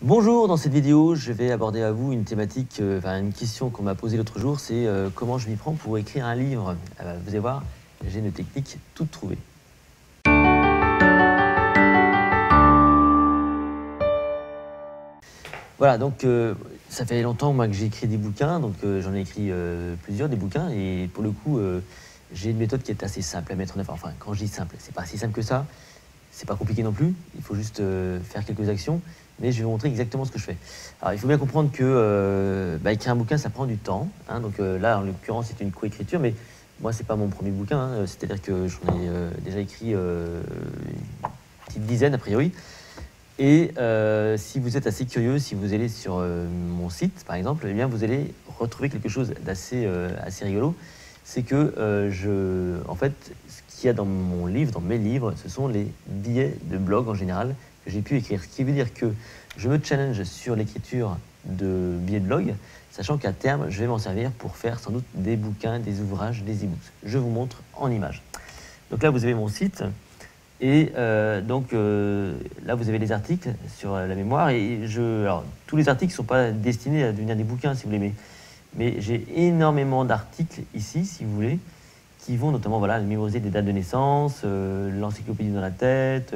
Bonjour, dans cette vidéo, je vais aborder à vous une thématique, une question qu'on m'a posée l'autre jour, c'est comment je m'y prends pour écrire un livre. Vous allez voir, j'ai une technique toute trouvée. Voilà, donc ça fait longtemps moi, que j'ai écrit des bouquins, donc j'en ai écrit plusieurs des bouquins, et pour le coup, j'ai une méthode qui est assez simple à mettre en œuvre. Enfin, quand je dis simple, c'est pas si simple que ça, c'est pas compliqué non plus, il faut juste faire quelques actions, mais je vais vous montrer exactement ce que je fais. Alors, il faut bien comprendre que écrire un bouquin, ça prend du temps, hein, donc là, en l'occurrence, c'est une coécriture, mais moi, c'est pas mon premier bouquin, hein, c'est-à-dire que j'en ai déjà écrit une petite dizaine, a priori. Et si vous êtes assez curieux, si vous allez sur mon site, par exemple, eh bien, vous allez retrouver quelque chose d'assez assez rigolo. C'est que, en fait, ce qu'il y a dans mon livre, dans mes livres, ce sont les billets de blog en général que j'ai pu écrire. Ce qui veut dire que je me challenge sur l'écriture de billets de blog, sachant qu'à terme, je vais m'en servir pour faire sans doute des bouquins, des ouvrages, des e-books. Je vous montre en images. Donc là, vous avez mon site. Et là, vous avez les articles sur la mémoire. Alors, tous les articles ne sont pas destinés à devenir des bouquins, si vous voulez, mais j'ai énormément d'articles ici, si vous voulez, qui vont notamment mémoriser des dates de naissance, l'encyclopédie dans la tête,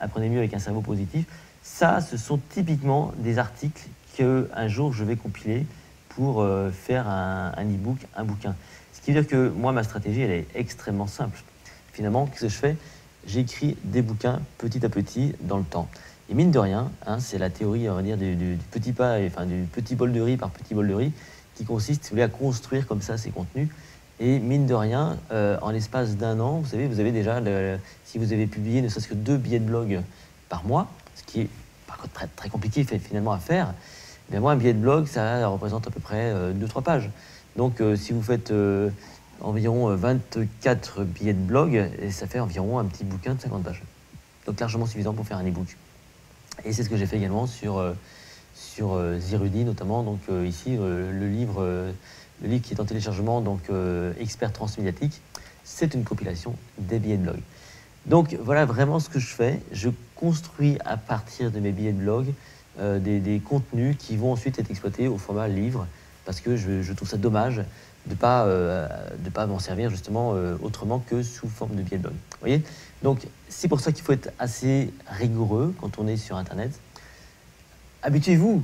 apprenez mieux avec un cerveau positif. Ça, ce sont typiquement des articles qu'un jour je vais compiler pour faire un e-book, un bouquin. Ce qui veut dire que moi, ma stratégie, elle est extrêmement simple. Finalement, qu'est-ce que je fais? J'écris des bouquins petit à petit dans le temps. Et mine de rien, hein, c'est la théorie, on va dire, du petit pas, enfin du petit bol de riz par petit bol de riz, qui consiste, si vous voulez, à construire comme ça ces contenus. Et mine de rien, en l'espace d'un an, vous savez, vous avez déjà, si vous avez publié ne serait-ce que 2 billets de blog par mois, ce qui est par contre très, très compliqué finalement à faire, bien moi, un billet de blog, ça représente à peu près 2-3 pages. Donc si vous faites environ 24 billets de blog, et ça fait environ un petit bouquin de 50 pages. Donc largement suffisant pour faire un e-book. Et c'est ce que j'ai fait également sur Zirudi notamment. Donc ici, le livre qui est en téléchargement, donc Expert Transmédiatique, c'est une compilation des billets de blog. Donc voilà vraiment ce que je fais. Je construis à partir de mes billets de blog des contenus qui vont ensuite être exploités au format livre, parce que je trouve ça dommage de pas m'en servir justement autrement que sous forme de billets de blog. Vous voyez? Donc c'est pour ça qu'il faut être assez rigoureux quand on est sur Internet. Habituez-vous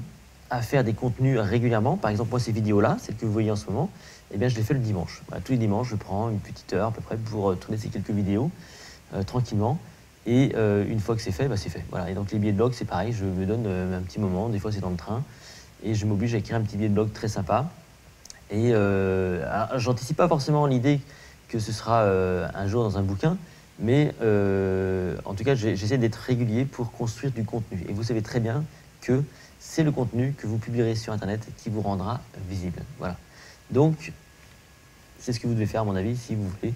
à faire des contenus régulièrement. Par exemple, moi, ces vidéos-là, celles que vous voyez en ce moment, eh bien, je les fais le dimanche. Voilà, tous les dimanches, je prends une petite heure à peu près pour tourner ces quelques vidéos tranquillement. Et une fois que c'est fait, c'est fait. Voilà. Et donc les billets de blog, c'est pareil, je me donne un petit moment, des fois c'est dans le train, et je m'oblige à écrire un petit billet de blog très sympa. Et j'anticipe pas forcément l'idée que ce sera un jour dans un bouquin, mais en tout cas, j'essaie d'être régulier pour construire du contenu. Et vous savez très bien que c'est le contenu que vous publierez sur Internet qui vous rendra visible. Voilà. Donc, c'est ce que vous devez faire, à mon avis, si vous voulez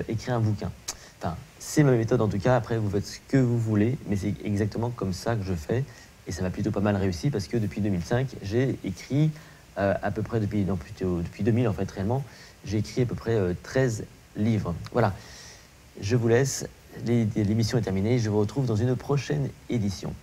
écrire un bouquin. Enfin, c'est ma méthode en tout cas. Après, vous faites ce que vous voulez, mais c'est exactement comme ça que je fais. Et ça m'a plutôt pas mal réussi parce que depuis 2005, j'ai écrit à peu près depuis 2000 en fait réellement, j'ai écrit à peu près 13 livres. Voilà, je vous laisse, l'émission est terminée, je vous retrouve dans une prochaine édition.